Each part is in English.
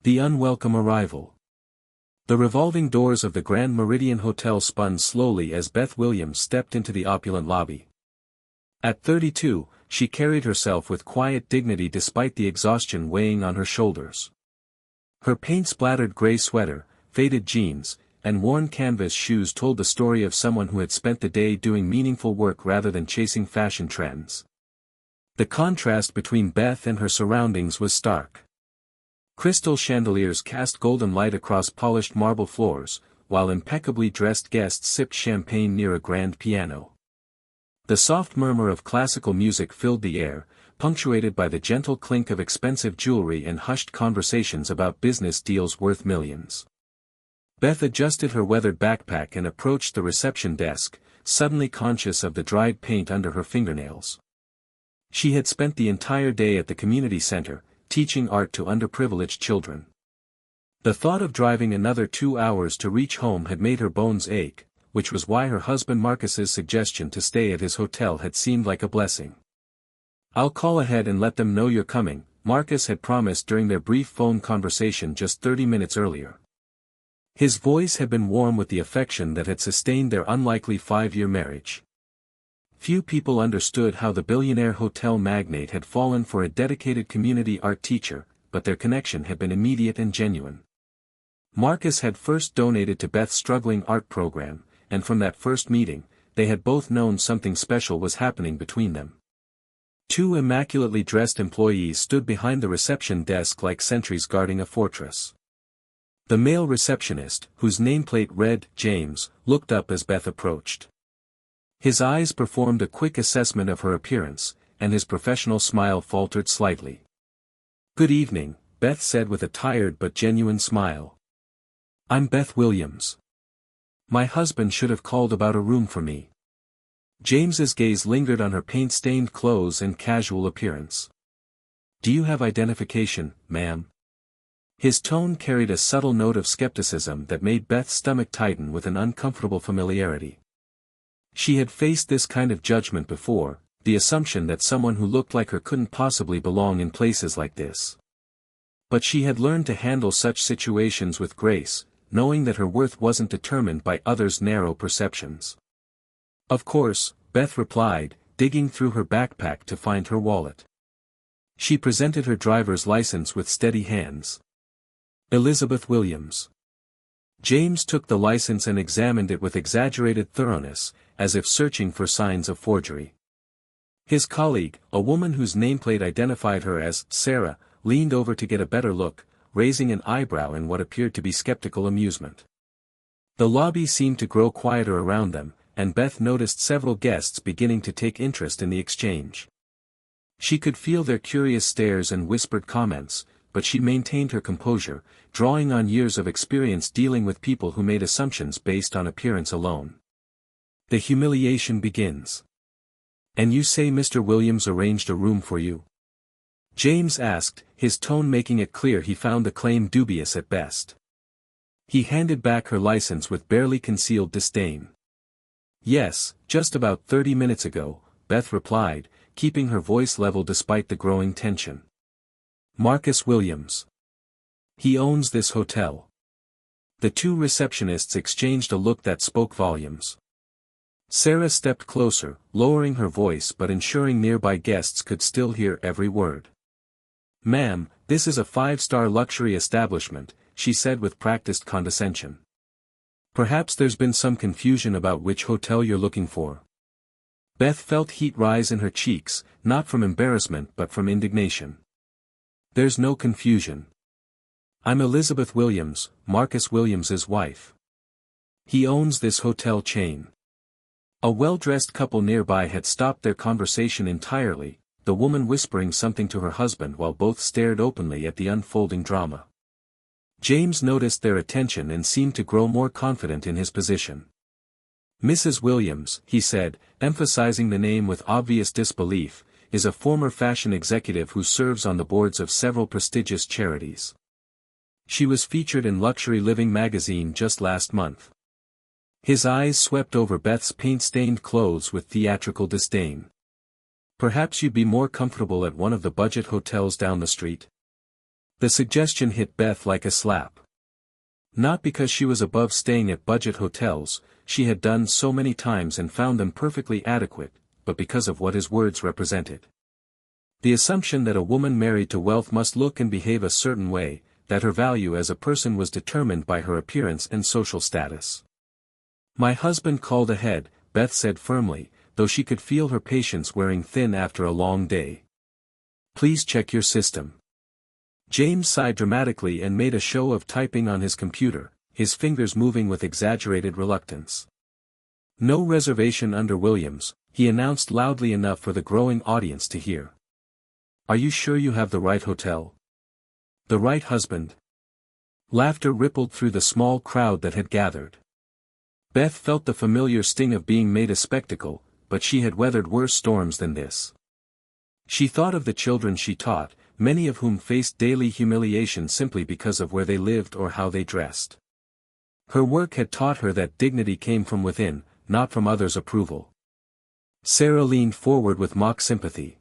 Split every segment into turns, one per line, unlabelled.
The unwelcome arrival. The revolving doors of the Grand Meridian Hotel spun slowly as Beth Williams stepped into the opulent lobby. At 32, she carried herself with quiet dignity despite the exhaustion weighing on her shoulders. Her paint-splattered gray sweater, faded jeans, and worn canvas shoes told the story of someone who had spent the day doing meaningful work rather than chasing fashion trends. The contrast between Beth and her surroundings was stark. Crystal chandeliers cast golden light across polished marble floors, while impeccably dressed guests sipped champagne near a grand piano. The soft murmur of classical music filled the air, punctuated by the gentle clink of expensive jewelry and hushed conversations about business deals worth millions. Beth adjusted her weathered backpack and approached the reception desk, suddenly conscious of the dried paint under her fingernails. She had spent the entire day at the community center, teaching art to underprivileged children. The thought of driving another 2 hours to reach home had made her bones ache, which was why her husband Marcus's suggestion to stay at his hotel had seemed like a blessing. "I'll call ahead and let them know you're coming," Marcus had promised during their brief phone conversation just 30 minutes earlier. His voice had been warm with the affection that had sustained their unlikely 5-year marriage. Few people understood how the billionaire hotel magnate had fallen for a dedicated community art teacher, but their connection had been immediate and genuine. Marcus had first donated to Beth's struggling art program, and from that first meeting, they had both known something special was happening between them. 2 immaculately dressed employees stood behind the reception desk like sentries guarding a fortress. The male receptionist, whose nameplate read James, looked up as Beth approached. His eyes performed a quick assessment of her appearance, and his professional smile faltered slightly. "Good evening," Beth said with a tired but genuine smile. "I'm Beth Williams. My husband should have called about a room for me." James's gaze lingered on her paint-stained clothes and casual appearance. "Do you have identification, ma'am?" His tone carried a subtle note of skepticism that made Beth's stomach tighten with an uncomfortable familiarity. She had faced this kind of judgment before, the assumption that someone who looked like her couldn't possibly belong in places like this. But she had learned to handle such situations with grace, knowing that her worth wasn't determined by others' narrow perceptions. "Of course," Beth replied, digging through her backpack to find her wallet. She presented her driver's license with steady hands. "Elizabeth Williams." James took the license and examined it with exaggerated thoroughness, as if searching for signs of forgery. His colleague, a woman whose nameplate identified her as Sarah, leaned over to get a better look, raising an eyebrow in what appeared to be skeptical amusement. The lobby seemed to grow quieter around them, and Beth noticed several guests beginning to take interest in the exchange. She could feel their curious stares and whispered comments, but she maintained her composure, drawing on years of experience dealing with people who made assumptions based on appearance alone. The humiliation begins. "And you say Mr. Williams arranged a room for you?" James asked, his tone making it clear he found the claim dubious at best. He handed back her license with barely concealed disdain. "Yes, just about 30 minutes ago," Beth replied, keeping her voice level despite the growing tension. "Marcus Williams. He owns this hotel." The 2 receptionists exchanged a look that spoke volumes. Sarah stepped closer, lowering her voice but ensuring nearby guests could still hear every word. "Ma'am, this is a 5-star luxury establishment," she said with practiced condescension. "Perhaps there's been some confusion about which hotel you're looking for." Beth felt heat rise in her cheeks, not from embarrassment but from indignation. "There's no confusion. I'm Elizabeth Williams, Marcus Williams's wife. He owns this hotel chain." A well-dressed couple nearby had stopped their conversation entirely, the woman whispering something to her husband while both stared openly at the unfolding drama. James noticed their attention and seemed to grow more confident in his position. "Mrs. Williams," he said, emphasizing the name with obvious disbelief, "is a former fashion executive who serves on the boards of several prestigious charities. She was featured in Luxury Living magazine just last month." His eyes swept over Beth's paint-stained clothes with theatrical disdain. "Perhaps you'd be more comfortable at one of the budget hotels down the street." The suggestion hit Beth like a slap. Not because she was above staying at budget hotels, she had done so many times and found them perfectly adequate, but because of what his words represented. The assumption that a woman married to wealth must look and behave a certain way, that her value as a person was determined by her appearance and social status. "My husband called ahead," Beth said firmly, though she could feel her patience wearing thin after a long day. "Please check your system." James sighed dramatically and made a show of typing on his computer, his fingers moving with exaggerated reluctance. "No reservation under Williams," he announced loudly enough for the growing audience to hear. "Are you sure you have the right hotel? The right husband?" Laughter rippled through the small crowd that had gathered. Beth felt the familiar sting of being made a spectacle, but she had weathered worse storms than this. She thought of the children she taught, many of whom faced daily humiliation simply because of where they lived or how they dressed. Her work had taught her that dignity came from within, not from others' approval. Sarah leaned forward with mock sympathy.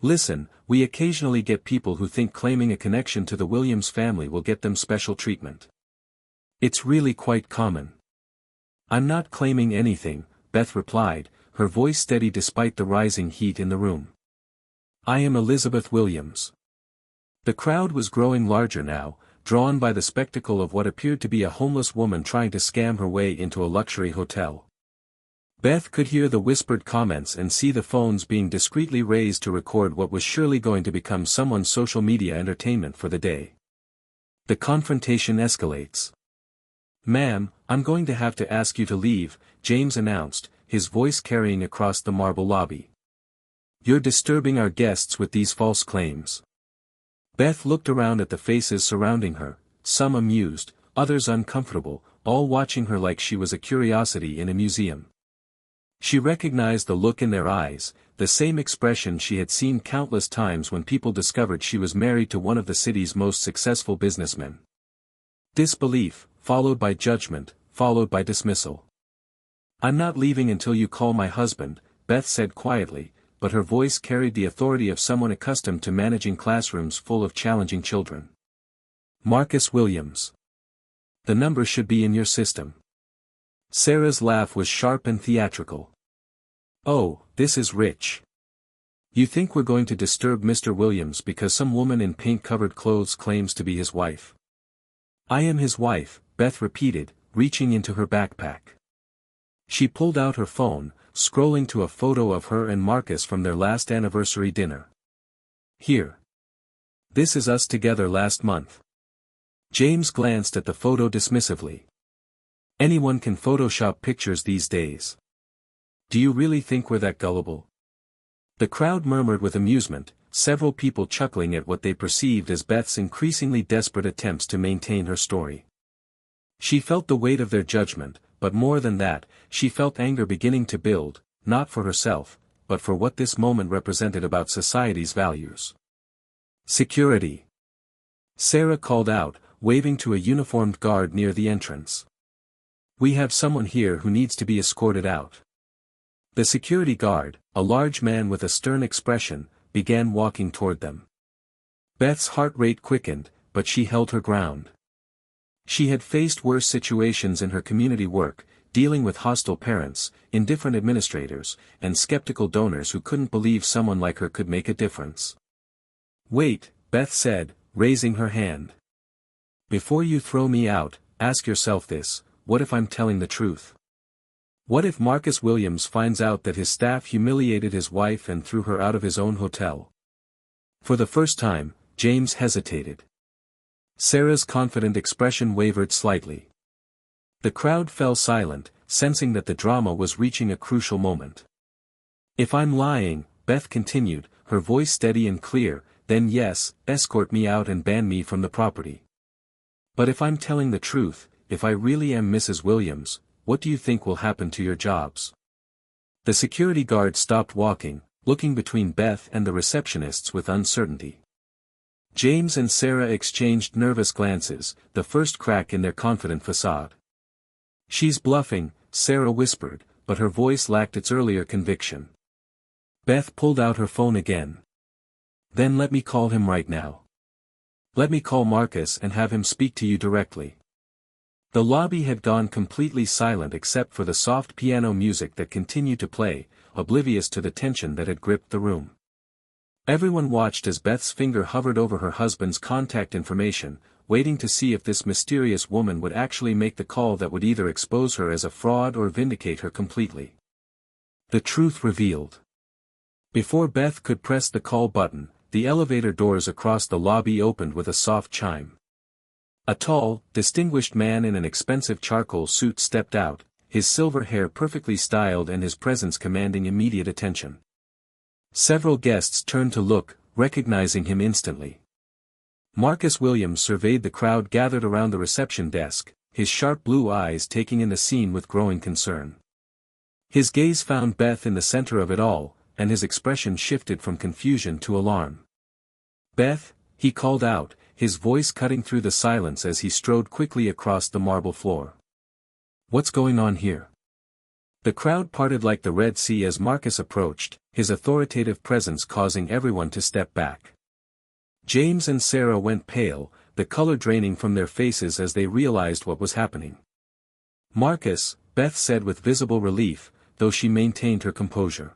"Listen, we occasionally get people who think claiming a connection to the Williams family will get them special treatment. It's really quite common." "I'm not claiming anything," Beth replied, her voice steady despite the rising heat in the room. "I am Elizabeth Williams." The crowd was growing larger now, drawn by the spectacle of what appeared to be a homeless woman trying to scam her way into a luxury hotel. Beth could hear the whispered comments and see the phones being discreetly raised to record what was surely going to become someone's social media entertainment for the day. The confrontation escalates. "Ma'am, I'm going to have to ask you to leave," James announced, his voice carrying across the marble lobby. "You're disturbing our guests with these false claims." Beth looked around at the faces surrounding her, some amused, others uncomfortable, all watching her like she was a curiosity in a museum. She recognized the look in their eyes, the same expression she had seen countless times when people discovered she was married to one of the city's most successful businessmen. Disbelief, followed by judgment, followed by dismissal. "I'm not leaving until you call my husband," Beth said quietly, but her voice carried the authority of someone accustomed to managing classrooms full of challenging children. "Marcus Williams. The number should be in your system." Sarah's laugh was sharp and theatrical. "Oh, this is rich. You think we're going to disturb Mr. Williams because some woman in paint-covered clothes claims to be his wife?" "I am his wife," Beth repeated, reaching into her backpack. She pulled out her phone, scrolling to a photo of her and Marcus from their last anniversary dinner. "Here. This is us together last month." James glanced at the photo dismissively. "Anyone can Photoshop pictures these days. Do you really think we're that gullible?" The crowd murmured with amusement, several people chuckling at what they perceived as Beth's increasingly desperate attempts to maintain her story. She felt the weight of their judgment, but more than that, she felt anger beginning to build, not for herself, but for what this moment represented about society's values. "Security!" Sarah called out, waving to a uniformed guard near the entrance. "We have someone here who needs to be escorted out." The security guard, a large man with a stern expression, began walking toward them. Beth's heart rate quickened, but she held her ground. She had faced worse situations in her community work, dealing with hostile parents, indifferent administrators, and skeptical donors who couldn't believe someone like her could make a difference. "Wait," Beth said, raising her hand. "Before you throw me out, ask yourself this: what if I'm telling the truth? What if Marcus Williams finds out that his staff humiliated his wife and threw her out of his own hotel?" For the first time, James hesitated. Sarah's confident expression wavered slightly. The crowd fell silent, sensing that the drama was reaching a crucial moment. "If I'm lying," Beth continued, her voice steady and clear, "then yes, escort me out and ban me from the property. But if I'm telling the truth, if I really am Mrs. Williams, what do you think will happen to your jobs?" The security guard stopped walking, looking between Beth and the receptionists with uncertainty. James and Sarah exchanged nervous glances, the first crack in their confident facade. "She's bluffing," Sarah whispered, but her voice lacked its earlier conviction. Beth pulled out her phone again. "Then let me call him right now." Let me call Marcus and have him speak to you directly. The lobby had gone completely silent except for the soft piano music that continued to play, oblivious to the tension that had gripped the room. Everyone watched as Beth's finger hovered over her husband's contact information, waiting to see if this mysterious woman would actually make the call that would either expose her as a fraud or vindicate her completely. The truth revealed. Before Beth could press the call button, the elevator doors across the lobby opened with a soft chime. A tall, distinguished man in an expensive charcoal suit stepped out, his silver hair perfectly styled and his presence commanding immediate attention. Several guests turned to look, recognizing him instantly. Marcus Williams surveyed the crowd gathered around the reception desk, his sharp blue eyes taking in the scene with growing concern. His gaze found Beth in the center of it all, and his expression shifted from confusion to alarm. "Beth," he called out, his voice cutting through the silence as he strode quickly across the marble floor. "What's going on here?" The crowd parted like the Red Sea as Marcus approached, his authoritative presence causing everyone to step back. James and Sarah went pale, the color draining from their faces as they realized what was happening. "Marcus," Beth said with visible relief, though she maintained her composure.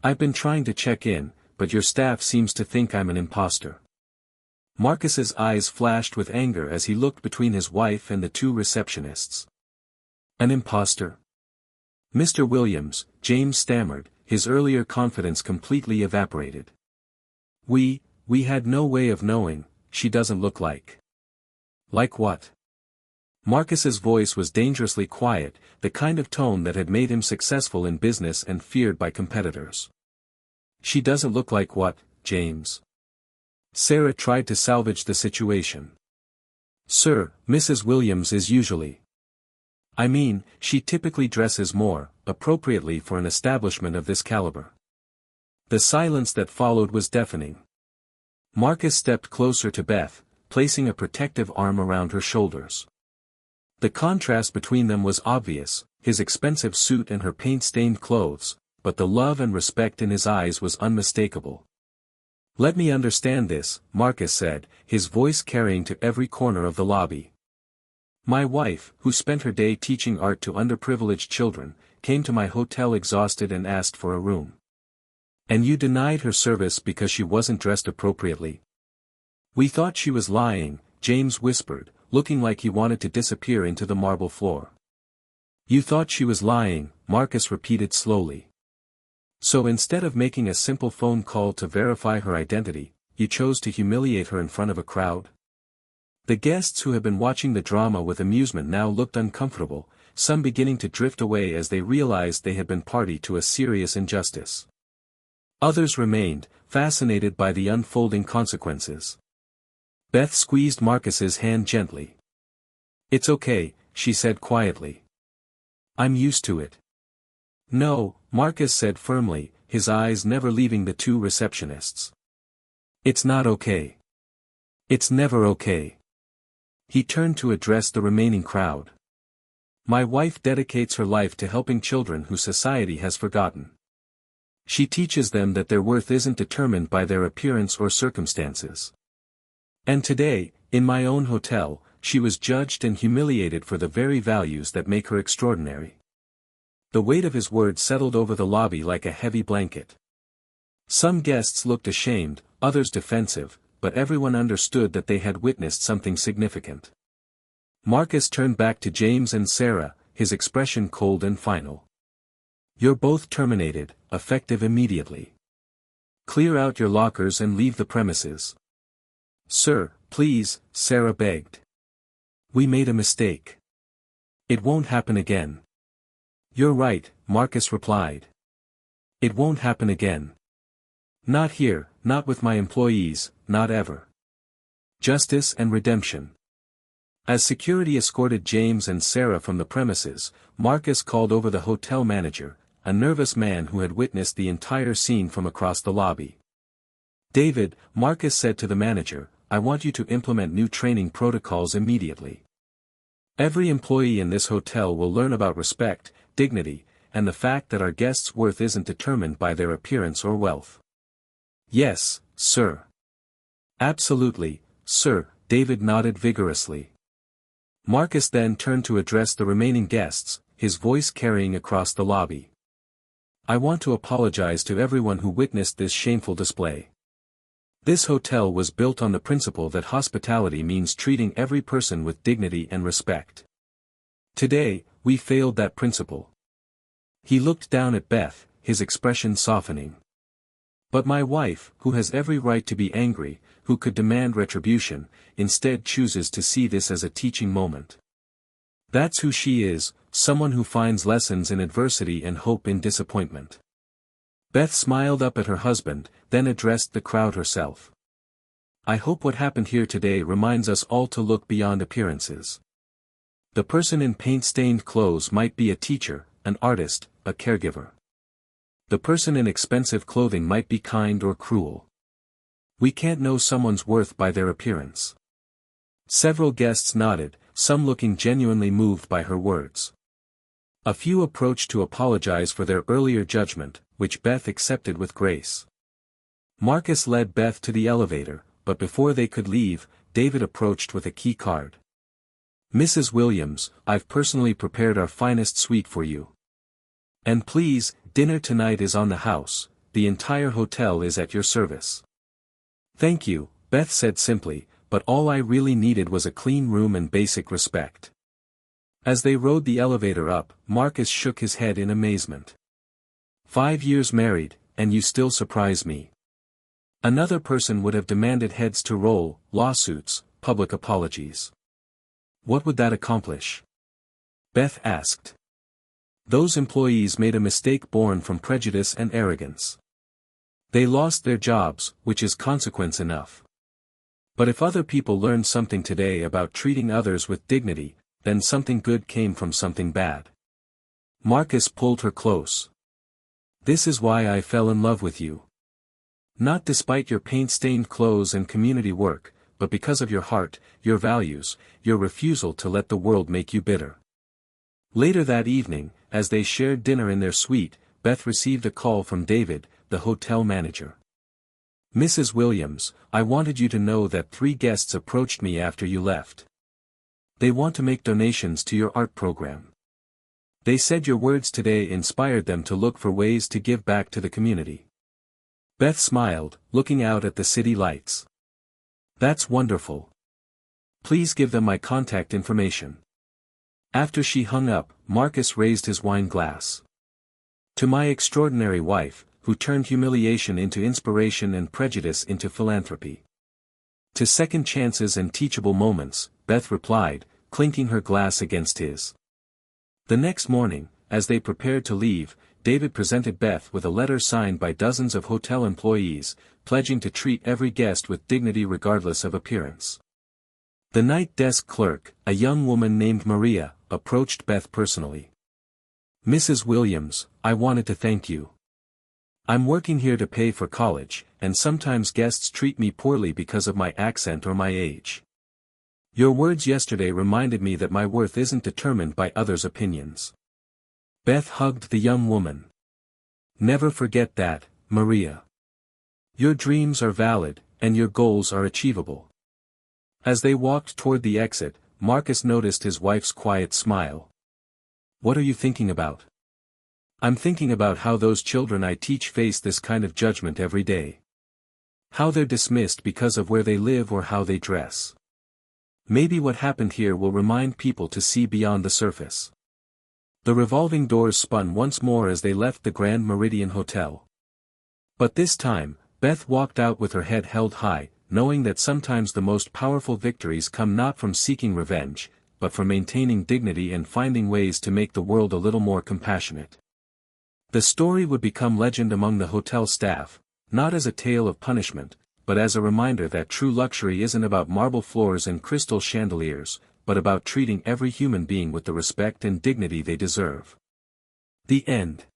"I've been trying to check in, but your staff seems to think I'm an imposter." Marcus's eyes flashed with anger as he looked between his wife and the two receptionists. "An imposter?" "Mr. Williams," James stammered, his earlier confidence completely evaporated. We had no way of knowing. She doesn't look like." "Like what?" Marcus's voice was dangerously quiet, the kind of tone that had made him successful in business and feared by competitors. "She doesn't look like what, James?" Sarah tried to salvage the situation. "Sir, Mrs. Williams is usually. I mean, she typically dresses more appropriately for an establishment of this caliber." The silence that followed was deafening. Marcus stepped closer to Beth, placing a protective arm around her shoulders. The contrast between them was obvious, his expensive suit and her paint-stained clothes, but the love and respect in his eyes was unmistakable. "Let me understand this," Marcus said, his voice carrying to every corner of the lobby. "My wife, who spent her day teaching art to underprivileged children, came to my hotel exhausted and asked for a room. And you denied her service because she wasn't dressed appropriately?" "We thought she was lying," James whispered, looking like he wanted to disappear into the marble floor. "You thought she was lying," Marcus repeated slowly. "So instead of making a simple phone call to verify her identity, you chose to humiliate her in front of a crowd?" The guests who had been watching the drama with amusement now looked uncomfortable, some beginning to drift away as they realized they had been party to a serious injustice. Others remained, fascinated by the unfolding consequences. Beth squeezed Marcus's hand gently. "It's okay," she said quietly. "I'm used to it." "No," Marcus said firmly, his eyes never leaving the two receptionists. "It's not okay. It's never okay." He turned to address the remaining crowd. "My wife dedicates her life to helping children who society has forgotten. She teaches them that their worth isn't determined by their appearance or circumstances. And today, in my own hotel, she was judged and humiliated for the very values that make her extraordinary." The weight of his words settled over the lobby like a heavy blanket. Some guests looked ashamed, others defensive, but everyone understood that they had witnessed something significant. Marcus turned back to James and Sarah, his expression cold and final. "You're both terminated, effective immediately. Clear out your lockers and leave the premises." "Sir, please," Sarah begged. "We made a mistake. It won't happen again." "You're right," Marcus replied. "It won't happen again. Not here, not with my employees, not ever." Justice and redemption. As security escorted James and Sarah from the premises, Marcus called over the hotel manager, a nervous man who had witnessed the entire scene from across the lobby. "David," Marcus said to the manager, "I want you to implement new training protocols immediately. Every employee in this hotel will learn about respect, dignity, and the fact that our guests' worth isn't determined by their appearance or wealth." "Yes, sir." "Absolutely, sir," David nodded vigorously. Marcus then turned to address the remaining guests, his voice carrying across the lobby. "I want to apologize to everyone who witnessed this shameful display. This hotel was built on the principle that hospitality means treating every person with dignity and respect. Today, we failed that principle." He looked down at Beth, his expression softening. "But my wife, who has every right to be angry, who could demand retribution, instead chooses to see this as a teaching moment. That's who she is, someone who finds lessons in adversity and hope in disappointment." Beth smiled up at her husband, then addressed the crowd herself. "I hope what happened here today reminds us all to look beyond appearances. The person in paint-stained clothes might be a teacher, an artist, a caregiver. The person in expensive clothing might be kind or cruel. We can't know someone's worth by their appearance." Several guests nodded, some looking genuinely moved by her words. A few approached to apologize for their earlier judgment, which Beth accepted with grace. Marcus led Beth to the elevator, but before they could leave, David approached with a key card. "Mrs. Williams, I've personally prepared our finest suite for you. And please, dinner tonight is on the house, the entire hotel is at your service." "Thank you," Beth said simply, "but all I really needed was a clean room and basic respect." As they rode the elevator up, Marcus shook his head in amazement. 5 years married, and you still surprise me. Another person would have demanded heads to roll, lawsuits, public apologies. What would that accomplish?" Beth asked. "Those employees made a mistake born from prejudice and arrogance. They lost their jobs, which is consequence enough. But if other people learned something today about treating others with dignity, then something good came from something bad." Marcus pulled her close. "This is why I fell in love with you. Not despite your paint-stained clothes and community work, but because of your heart, your values, your refusal to let the world make you bitter." Later that evening, as they shared dinner in their suite, Beth received a call from David, the hotel manager. "Mrs. Williams, I wanted you to know that 3 guests approached me after you left. They want to make donations to your art program. They said your words today inspired them to look for ways to give back to the community." Beth smiled, looking out at the city lights. "That's wonderful. Please give them my contact information." After she hung up, Marcus raised his wine glass. "To my extraordinary wife, who turned humiliation into inspiration and prejudice into philanthropy. To second chances and teachable moments," Beth replied, clinking her glass against his. The next morning, as they prepared to leave, David presented Beth with a letter signed by dozens of hotel employees, pledging to treat every guest with dignity regardless of appearance. The night desk clerk, a young woman named Maria, approached Beth personally. "Mrs. Williams, I wanted to thank you. I'm working here to pay for college, and sometimes guests treat me poorly because of my accent or my age. Your words yesterday reminded me that my worth isn't determined by others' opinions." Beth hugged the young woman. "Never forget that, Maria. Your dreams are valid, and your goals are achievable." As they walked toward the exit, Marcus noticed his wife's quiet smile. "What are you thinking about?" "I'm thinking about how those children I teach face this kind of judgment every day. How they're dismissed because of where they live or how they dress. Maybe what happened here will remind people to see beyond the surface." The revolving doors spun once more as they left the Grand Meridian Hotel. But this time, Beth walked out with her head held high, knowing that sometimes the most powerful victories come not from seeking revenge, but from maintaining dignity and finding ways to make the world a little more compassionate. The story would become legend among the hotel staff, not as a tale of punishment, but as a reminder that true luxury isn't about marble floors and crystal chandeliers, but about treating every human being with the respect and dignity they deserve. The end.